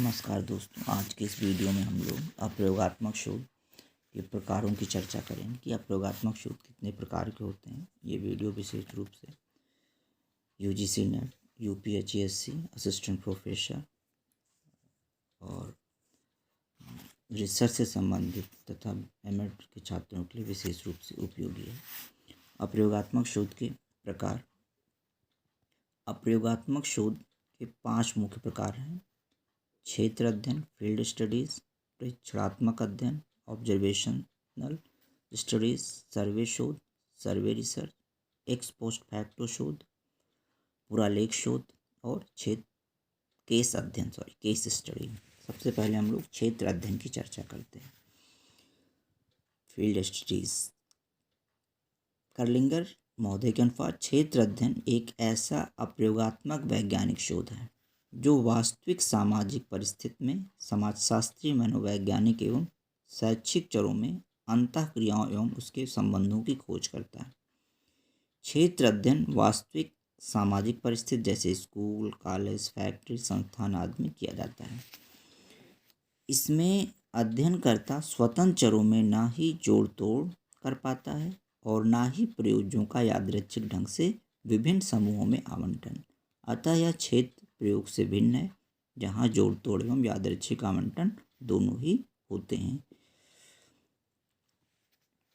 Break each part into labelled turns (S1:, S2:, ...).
S1: नमस्कार दोस्तों, आज के इस वीडियो में हम लोग अप्रयोगात्मक शोध के प्रकारों की चर्चा करेंगे कि अप्रयोगात्मक शोध कितने प्रकार के होते हैं। ये वीडियो विशेष रूप से यूजीसी नेट, यूपीएचईएससी, असिस्टेंट प्रोफेसर और रिसर्च से संबंधित तथा एमएड के छात्रों के लिए विशेष रूप से उपयोगी है। अप्रयोगात्मक शोध के प्रकार। अप्रयोगात्मक शोध के 5 मुख्य प्रकार हैं: क्षेत्र अध्ययन, फील्ड स्टडीज, प्रेक्षणात्मक अध्ययन, ऑब्जर्वेशनल स्टडीज, सर्वे शोध, सर्वे रिसर्च, एक्स पोस्ट फैक्टो शोध, पुरालेख शोध और केस स्टडी। सबसे पहले हम लोग क्षेत्र अध्ययन की चर्चा करते हैं। Field studies. कर्लिंगर महोदय के अनुसार क्षेत्र अध्ययन एक ऐसा अप्रयोगात्मक वैज्ञानिक शोध है जो वास्तविक सामाजिक परिस्थिति में समाजशास्त्रीय, मनोवैज्ञानिक एवं शैक्षिक चरों में अंतःक्रियाओं एवं उसके संबंधों की खोज करता है। क्षेत्र अध्ययन वास्तविक सामाजिक परिस्थिति जैसे स्कूल, कॉलेज, फैक्ट्री, संस्थान आदि में किया जाता है। इसमें अध्ययनकर्ता स्वतंत्र चरों में ना ही जोड़ तोड़ कर पाता है और ना ही प्रयोजों का यादृच्छिक ढंग से विभिन्न समूहों में आवंटन। अतः यह क्षेत्र प्रयोग से भिन्न है, जहाँ जोड़ तोड़ एवं यादृच्छिक आवंटन दोनों ही होते हैं।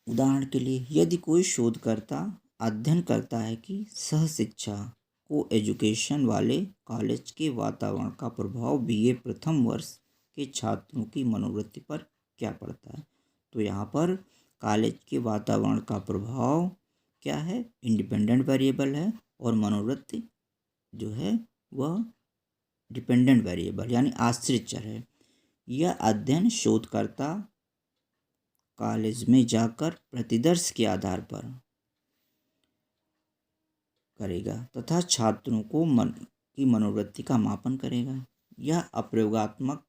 S1: उदाहरण के लिए, यदि कोई शोधकर्ता अध्ययन करता है कि सहशिक्षा को एजुकेशन वाले कॉलेज के वातावरण का प्रभाव बीए प्रथम वर्ष के छात्रों की मनोवृत्ति पर क्या पड़ता है, तो यहाँ पर कॉलेज के वातावरण का प्रभाव क्या है, इंडिपेंडेंट वेरिएबल है, और मनोवृत्ति जो है वह डिपेंडेंट वेरिएबल यानी आश्रित चर है। यह अध्ययन शोधकर्ता कॉलेज में जाकर प्रतिदर्श के आधार पर करेगा तथा छात्रों को की मनोवृत्ति का मापन करेगा। यह अप्रयोगात्मक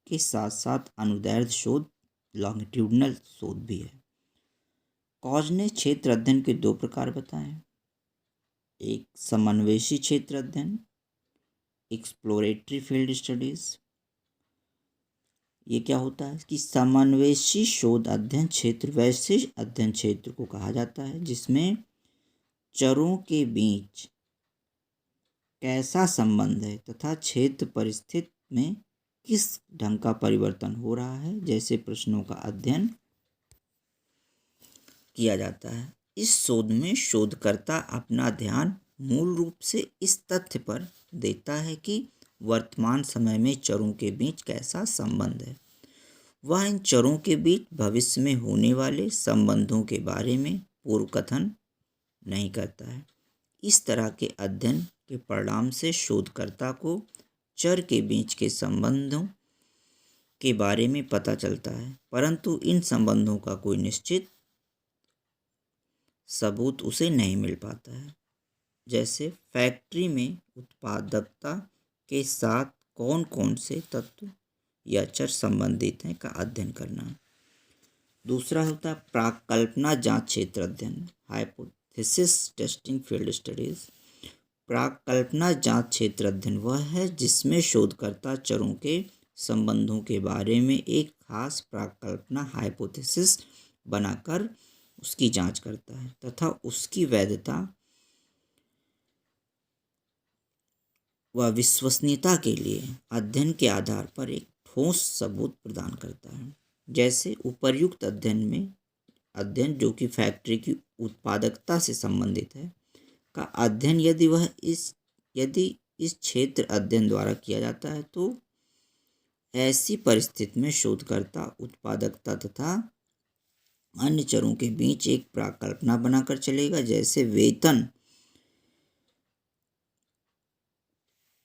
S1: के साथ साथ अनुदैर्ध्य शोध, लॉन्गिट्यूडनल शोध भी है। कॉज ने क्षेत्र अध्ययन के 2 प्रकार बताए। एक समन्वयी क्षेत्र अध्ययन, एक्सप्लोरेटरी फील्ड स्टडीज। ये क्या होता है कि समन्वयी शोध अध्ययन क्षेत्र वैसे अध्ययन क्षेत्र को कहा जाता है जिसमें चरों के बीच कैसा संबंध है तथा क्षेत्र परिस्थिति में किस ढंग का परिवर्तन हो रहा है जैसे प्रश्नों का अध्ययन किया जाता है। इस शोध में शोधकर्ता अपना ध्यान मूल रूप से इस तथ्य पर देता है कि वर्तमान समय में चरों के बीच कैसा संबंध है। वह इन चरों के बीच भविष्य में होने वाले संबंधों के बारे में पूर्व कथन नहीं करता है। इस तरह के अध्ययन के परिणाम से शोधकर्ता को चर के बीच के संबंधों के बारे में पता चलता है, परंतु इन संबंधों का कोई निश्चित सबूत उसे नहीं मिल पाता है। जैसे फैक्ट्री में उत्पादकता के साथ कौन कौन से तत्व या चर संबंधित हैं का अध्ययन करना। दूसरा होता है प्राक्कल्पना जांच क्षेत्र अध्ययन, हाइपोथेसिस टेस्टिंग फील्ड स्टडीज। प्राक्कल्पना जांच क्षेत्र अध्ययन वह है जिसमें शोधकर्ता चरों के संबंधों के बारे में एक खास प्राक्कल्पना हाइपोथेसिस बनाकर उसकी जांच करता है तथा उसकी वैधता व विश्वसनीयता के लिए अध्ययन के आधार पर एक ठोस सबूत प्रदान करता है। जैसे उपर्युक्त अध्ययन जो कि फैक्ट्री की उत्पादकता से संबंधित है का अध्ययन यदि इस क्षेत्र अध्ययन द्वारा किया जाता है तो ऐसी परिस्थिति में शोधकर्ता उत्पादकता तथा अन्य चरों के बीच एक प्राकल्पना बनाकर चलेगा। जैसे वेतन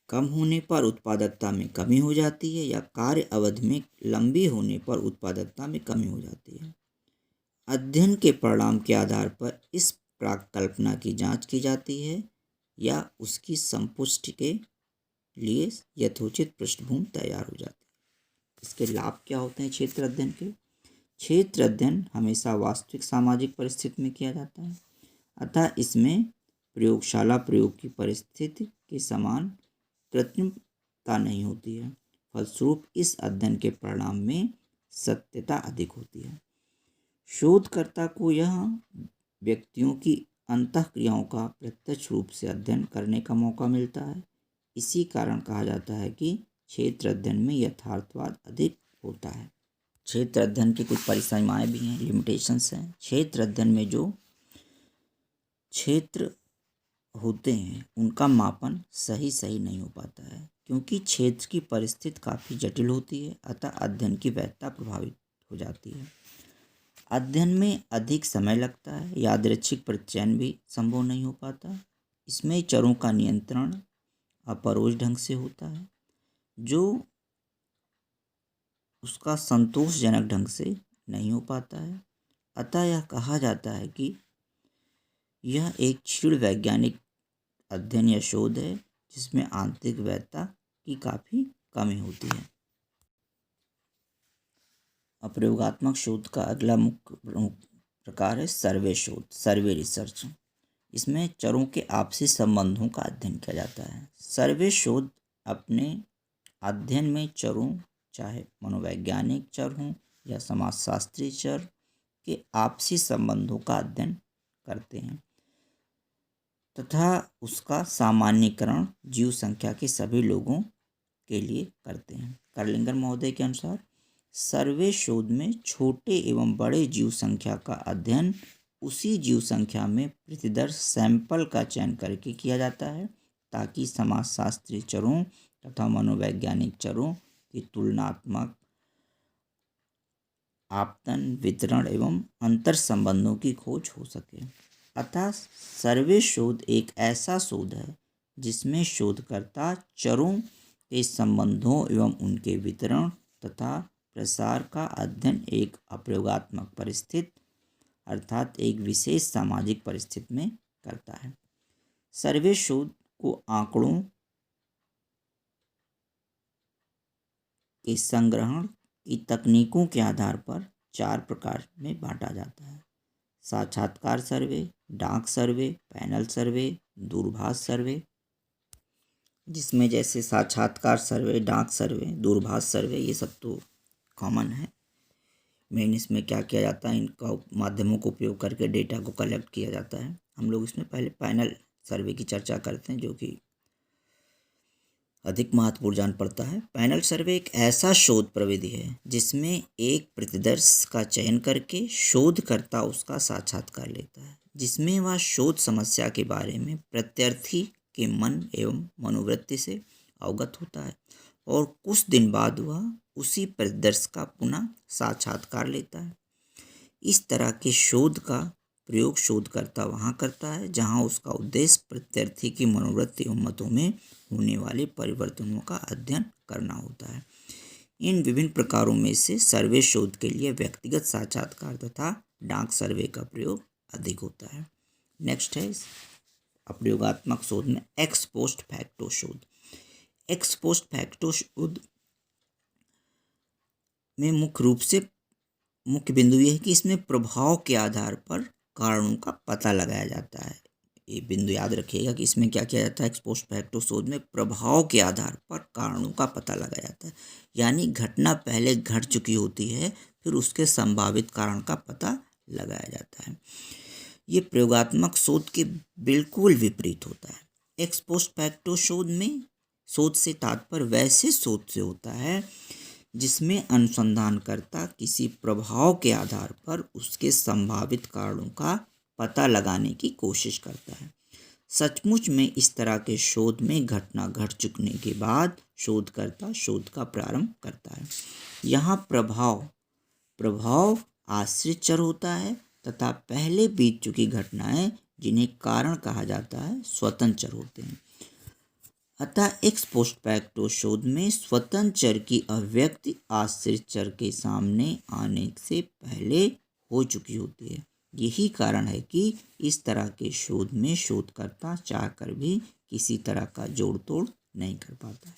S1: कम होने पर उत्पादकता में कमी हो जाती है या कार्य अवधि में लंबी होने पर उत्पादकता में कमी हो जाती है। अध्ययन के परिणाम के आधार पर इस प्राकल्पना की जांच की जाती है या उसकी संपुष्टि के लिए यथोचित पृष्ठभूमि तैयार हो जाती है। इसके लाभ क्या होते हैं क्षेत्र अध्ययन के? क्षेत्र अध्ययन हमेशा वास्तविक सामाजिक परिस्थिति में किया जाता है, अतः इसमें प्रयोगशाला प्रयोग की परिस्थिति के समान कृत्रिमता नहीं होती है। फलस्वरूप इस अध्ययन के परिणाम में सत्यता अधिक होती है। शोधकर्ता को यह व्यक्तियों की अंतःक्रियाओं का प्रत्यक्ष रूप से अध्ययन करने का मौका मिलता है। इसी कारण कहा जाता है कि क्षेत्र अध्ययन में यथार्थवाद अधिक होता है। क्षेत्र अध्ययन की कुछ परिसीमाएं भी हैं, लिमिटेशंस हैं। क्षेत्र अध्ययन में जो क्षेत्र होते हैं उनका मापन सही नहीं हो पाता है, क्योंकि क्षेत्र की परिस्थिति काफ़ी जटिल होती है, अतः अध्ययन की वैधता प्रभावित हो जाती है। अध्ययन में अधिक समय लगता है, यादृच्छिक प्रतिचयन भी संभव नहीं हो पाता। इसमें चरों का नियंत्रण अपरोक्ष ढंग से होता है, जो उसका संतोषजनक ढंग से नहीं हो पाता है। अतः यह कहा जाता है कि यह एक क्षीण वैज्ञानिक अध्ययन या शोध है जिसमें आंतरिक वैधता की काफ़ी कमी होती है। अप्रयोगात्मक शोध का अगला मुख्य प्रकार है सर्वे शोध, सर्वे रिसर्च। इसमें चरों के आपसी संबंधों का अध्ययन किया जाता है। सर्वे शोध अपने अध्ययन में चरों, चाहे मनोवैज्ञानिक चर हों या समाजशास्त्रीय चर, के आपसी संबंधों का अध्ययन करते हैं तथा उसका सामान्यीकरण जीव संख्या के सभी लोगों के लिए करते हैं। कर्लिंगर महोदय के अनुसार सर्वे शोध में छोटे एवं बड़े जीव संख्या का अध्ययन उसी जीव संख्या में प्रतिदर्श सैंपल का चयन करके किया जाता है, ताकि समाजशास्त्रीय चरों तथा मनोवैज्ञानिक चरों की तुलनात्मक आपतन, वितरण एवं अंतर संबंधों की खोज हो सके। अतः सर्वे शोध एक ऐसा शोध है जिसमें शोधकर्ता चरों के संबंधों एवं उनके वितरण तथा प्रसार का अध्ययन एक अप्रयोगात्मक परिस्थिति अर्थात एक विशेष सामाजिक परिस्थिति में करता है। सर्वे शोध को आंकड़ों के संग्रहण की तकनीकों के आधार पर 4 प्रकार में बांटा जाता है: साक्षात्कार सर्वे, डाक सर्वे, पैनल सर्वे, दूरभाष सर्वे। जिसमें जैसे साक्षात्कार सर्वे, डाक सर्वे, दूरभाष सर्वे, ये सब तो कॉमन है। मेन इसमें क्या किया जाता है, इनका माध्यमों का उपयोग करके डेटा को कलेक्ट किया जाता है। हम लोग इसमें पहले पैनल सर्वे की चर्चा करते हैं, जो कि अधिक महत्वपूर्ण जान पड़ता है। पैनल सर्वे एक ऐसा शोध प्रविधि है जिसमें एक प्रतिदर्श का चयन करके शोधकर्ता उसका साक्षात्कार लेता है, जिसमें वह शोध समस्या के बारे में प्रत्यार्थी के मन एवं मनोवृत्ति से अवगत होता है और कुछ दिन बाद वह उसी प्रतिदर्श का पुनः साक्षात्कार लेता है। इस तरह के शोध का प्रयोग शोधकर्ता वहाँ करता है जहाँ उसका उद्देश्य प्रत्यार्थी की मनोवृत्ति एवं मतों में होने वाले परिवर्तनों का अध्ययन करना होता है। इन विभिन्न प्रकारों में से सर्वे शोध के लिए व्यक्तिगत साक्षात्कार तथा डाक सर्वे का प्रयोग अधिक होता है। नेक्स्ट है अप्रयोगात्मक शोध में एक्स पोस्ट फैक्टो शोध। एक्स पोस्ट फैक्टो शोध में मुख्य बिंदु यह है कि इसमें प्रभाव के आधार पर कारणों का पता लगाया जाता है। ये बिंदु याद रखिएगा कि इसमें क्या किया जाता है, एक्स पोस्ट फैक्टो शोध में प्रभाव के आधार पर कारणों का पता लगाया जाता है। यानी घटना पहले घट चुकी होती है, फिर उसके संभावित कारण का पता लगाया जाता है। ये प्रयोगात्मक शोध के बिल्कुल विपरीत होता है। एक्स पोस्ट फैक्टो शोध में शोध से तात्पर्य वैसे शोध से होता है जिसमें अनुसंधानकर्ता किसी प्रभाव के आधार पर उसके संभावित कारणों का पता लगाने की कोशिश करता है। सचमुच में इस तरह के शोध में घटना घट चुकने के बाद शोधकर्ता शोध का प्रारंभ करता है। यहाँ प्रभाव आश्रित चर होता है तथा पहले बीत चुकी घटनाएं, जिन्हें कारण कहा जाता है, स्वतंत्र चर होते हैं। अतः एक्स पोस्ट फैक्टो शोध में स्वतंत्र चर की अभिव्यक्ति आश्रित चर के सामने आने से पहले हो चुकी होती है। यही कारण है कि इस तरह के शोध में शोधकर्ता चाहकर भी किसी तरह का जोड़ तोड़ नहीं कर पाता है।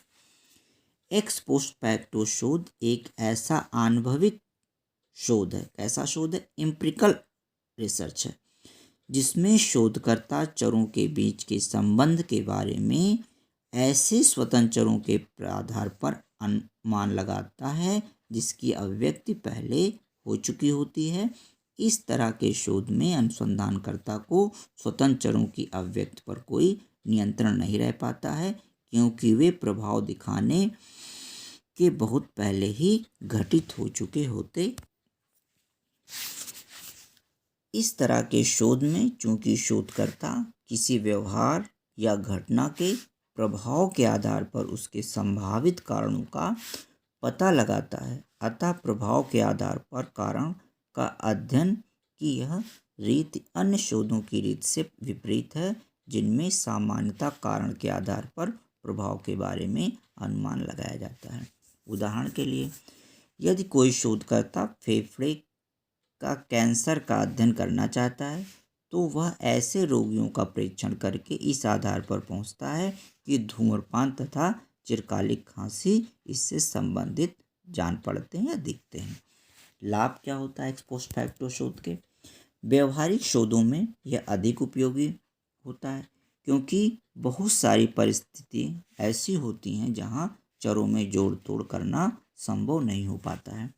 S1: एक्स पोस्ट फैक्टो शोध एक ऐसा अनुभविक शोध है, कैसा शोध है, एम्पिरिकल रिसर्च है, जिसमें शोधकर्ता चरों के बीच के संबंध के बारे में ऐसे स्वतंत्र चरों के आधार पर अनुमान लगाता है जिसकी अभिव्यक्ति पहले हो चुकी होती है। इस तरह के शोध में अनुसंधानकर्ता को स्वतंत्र चरों की अभिव्यक्ति पर कोई नियंत्रण नहीं रह पाता है, क्योंकि वे प्रभाव दिखाने के बहुत पहले ही घटित हो चुके होते। इस तरह के शोध में चूंकि शोधकर्ता किसी व्यवहार या घटना के प्रभाव के आधार पर उसके संभावित कारणों का पता लगाता है, अतः प्रभाव के आधार पर कारण का अध्ययन की यह रीति अन्य शोधों की रीत से विपरीत है, जिनमें सामान्यतः कारण के आधार पर प्रभाव के बारे में अनुमान लगाया जाता है। उदाहरण के लिए, यदि कोई शोधकर्ता फेफड़े का कैंसर का अध्ययन करना चाहता है तो वह ऐसे रोगियों का परीक्षण करके इस आधार पर पहुंचता है कि धूम्रपान तथा चिरकालिक खांसी इससे संबंधित जान पड़ते हैं या दिखते हैं। लाभ क्या होता है एक्स पोस्ट फैक्टो शोध के? व्यवहारिक शोधों में यह अधिक उपयोगी होता है, क्योंकि बहुत सारी परिस्थिति ऐसी होती हैं जहां चरों में जोड़ तोड़ करना संभव नहीं हो पाता है।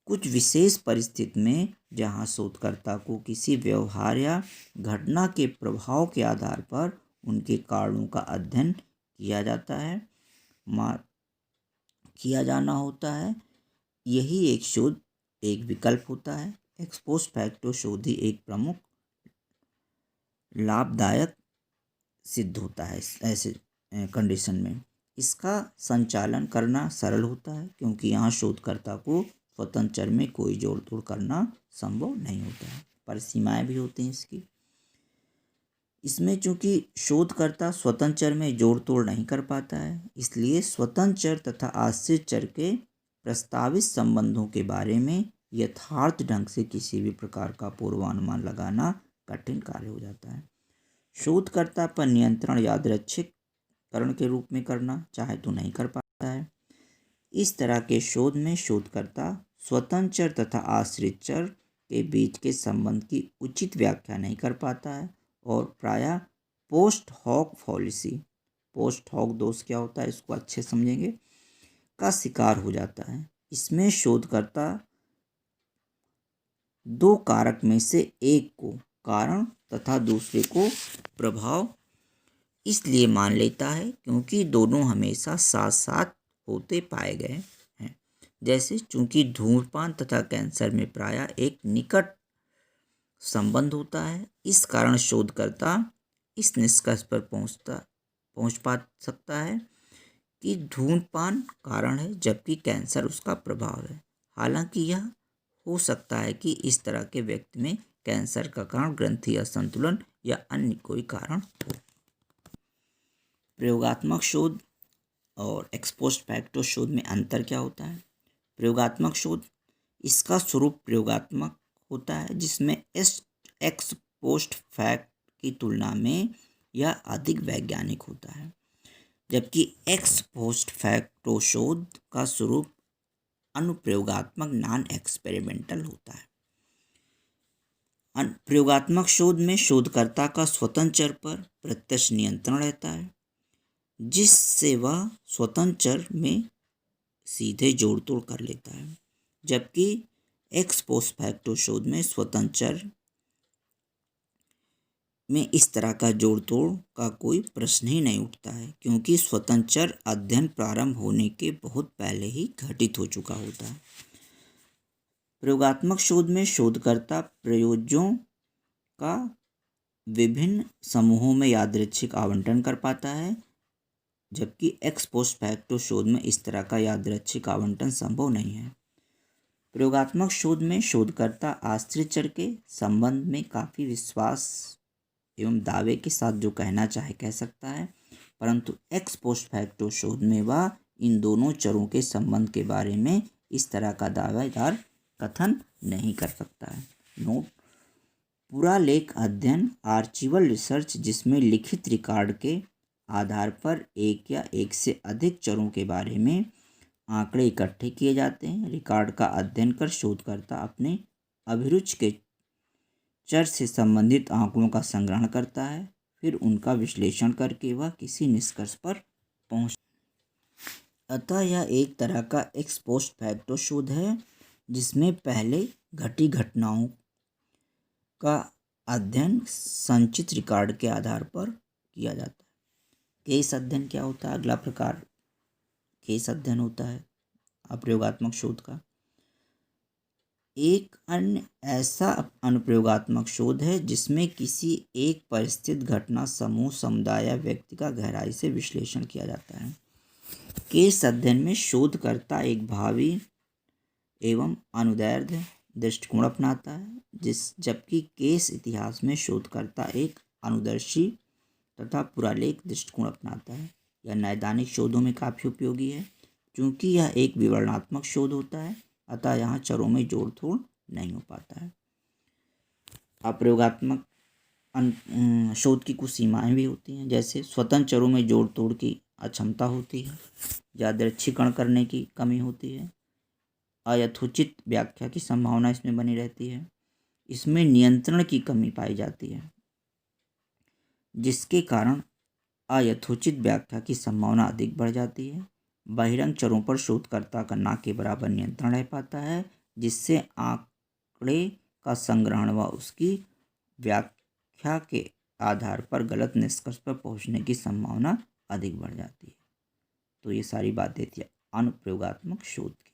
S1: कुछ विशेष परिस्थिति में जहां शोधकर्ता को किसी व्यवहार या घटना के प्रभाव के आधार पर उनके कारणों का अध्ययन किया जाना होता है, यही एक शोध एक विकल्प होता है। एक्स पोस्ट फैक्टो शोध ही एक प्रमुख लाभदायक सिद्ध होता है। ऐसे कंडीशन में इसका संचालन करना सरल होता है, क्योंकि यहाँ शोधकर्ता को स्वतंत्र चर में कोई जोड़ तोड़ करना संभव नहीं होता है, पर सीमाएं भी होती हैं इसकी। इसमें चूंकि शोधकर्ता स्वतंत्र चर में जोड़ तोड़ नहीं कर पाता है, इसलिए स्वतंत्र चर तथा आश्रित चर के प्रस्तावित संबंधों के बारे में यथार्थ ढंग से किसी भी प्रकार का पूर्वानुमान लगाना कठिन कार्य हो जाता है। शोधकर्ता पर नियंत्रण यादृच्छिककरण के रूप में करना चाहे तो नहीं कर पाता है। इस तरह के शोध में शोधकर्ता स्वतंत्र चर तथा आश्रित चर के बीच के संबंध की उचित व्याख्या नहीं कर पाता है और प्रायः पोस्ट हॉक फॉलिसी, पोस्ट हॉक दोष क्या होता है इसको अच्छे समझेंगे, का शिकार हो जाता है। इसमें शोधकर्ता दो कारक में से एक को कारण तथा दूसरे को प्रभाव इसलिए मान लेता है क्योंकि दोनों हमेशा साथ साथ होते पाए गए हैं। जैसे चूंकि धूम्रपान तथा कैंसर में प्रायः एक निकट संबंध होता है, इस कारण शोधकर्ता इस निष्कर्ष पर पहुंच पा सकता है कि धूम्रपान कारण है जबकि कैंसर उसका प्रभाव है। हालांकि यह हो सकता है कि इस तरह के व्यक्ति में कैंसर का कारण ग्रंथि असंतुलन या अन्य कोई कारण हो। प्रयोगात्मक शोध और एक्स पोस्ट फैक्टो शोध में अंतर क्या होता है? प्रयोगात्मक शोध, इसका स्वरूप प्रयोगात्मक होता है, जिसमें एक्स पोस्ट फैक्ट की तुलना में यह अधिक वैज्ञानिक होता है, जबकि एक्स पोस्ट फैक्टो शोध का स्वरूप अनुप्रयोगात्मक नॉन एक्सपेरिमेंटल होता है। प्रयोगात्मक शोध में शोधकर्ता का स्वतंत्र चर पर प्रत्यक्ष नियंत्रण रहता है, जिससे वह स्वतंत्र चर में सीधे जोड़ तोड़ कर लेता है, जबकि एक्स पोस्ट फैक्टो शोध में स्वतंत्र चर में इस तरह का जोड़ तोड़ का कोई प्रश्न ही नहीं उठता है, क्योंकि स्वतंत्र चर अध्ययन प्रारंभ होने के बहुत पहले ही घटित हो चुका होता है। प्रयोगात्मक शोध में शोधकर्ता प्रयोज्यों का विभिन्न समूहों में यादृच्छिक आवंटन कर पाता है, जबकि एक्स पोस्ट फैक्टो शोध में इस तरह का यादृच्छिक आवंटन संभव नहीं है। प्रयोगात्मक शोध में शोधकर्ता आश्रित चर के संबंध में काफ़ी विश्वास एवं दावे के साथ जो कहना चाहे कह सकता है, परंतु एक्स पोस्ट फैक्टो शोध में वह इन दोनों चरों के संबंध के बारे में इस तरह का दावेदार कथन नहीं कर सकता है। नोट: पूरा लेख अध्ययन आर्चिवल रिसर्च, जिसमें लिखित रिकॉर्ड के आधार पर एक या एक से अधिक चरों के बारे में आंकड़े इकट्ठे किए जाते हैं। रिकॉर्ड का अध्ययन कर शोधकर्ता अपने अभिरुचि के चर से संबंधित आंकड़ों का संग्रहण करता है, फिर उनका विश्लेषण करके वह किसी निष्कर्ष पर पहुँच। अतः यह एक तरह का एक्स पोस्ट फैक्टो शोध है, जिसमें पहले घटी घटनाओं का अध्ययन संचित रिकॉर्ड के आधार पर किया जाता है। केस अध्ययन क्या होता है? अगला प्रकार केस अध्ययन होता है अप्रयोगात्मक शोध का। एक अन्य ऐसा अनुप्रयोगात्मक शोध है जिसमें किसी एक परिस्थिति, घटना, समूह, समुदाय या व्यक्ति का गहराई से विश्लेषण किया जाता है। केस अध्ययन में शोधकर्ता एक भावी एवं अनुदैर्ध्य दृष्टिकोण अपनाता है, जबकि केस इतिहास में शोधकर्ता एक अनुदर्शी तथा पुरालेख दृष्टिकोण अपनाता है। यह नैदानिक शोधों में काफ़ी उपयोगी है, क्योंकि यह एक विवरणात्मक शोध होता है, अतः यहाँ चरों में जोड़ तोड़ नहीं हो पाता है। अप्रयोगात्मक शोध की कुछ सीमाएं भी होती हैं, जैसे स्वतंत्र चरों में जोड़ तोड़ की अक्षमता होती है, यादृच्छिकरण करने की कमी होती है, अयथोचित व्याख्या की संभावना इसमें बनी रहती है, इसमें नियंत्रण की कमी पाई जाती है, जिसके कारण अयथोचित व्याख्या की संभावना अधिक बढ़ जाती है। बहिरंग चरों पर शोधकर्ता का ना के बराबर नियंत्रण रह पाता है, जिससे आंकड़े का संग्रहण व उसकी व्याख्या के आधार पर गलत निष्कर्ष पर पहुंचने की संभावना अधिक बढ़ जाती है। तो ये सारी बातें थी अनुप्रयोगात्मक शोध की।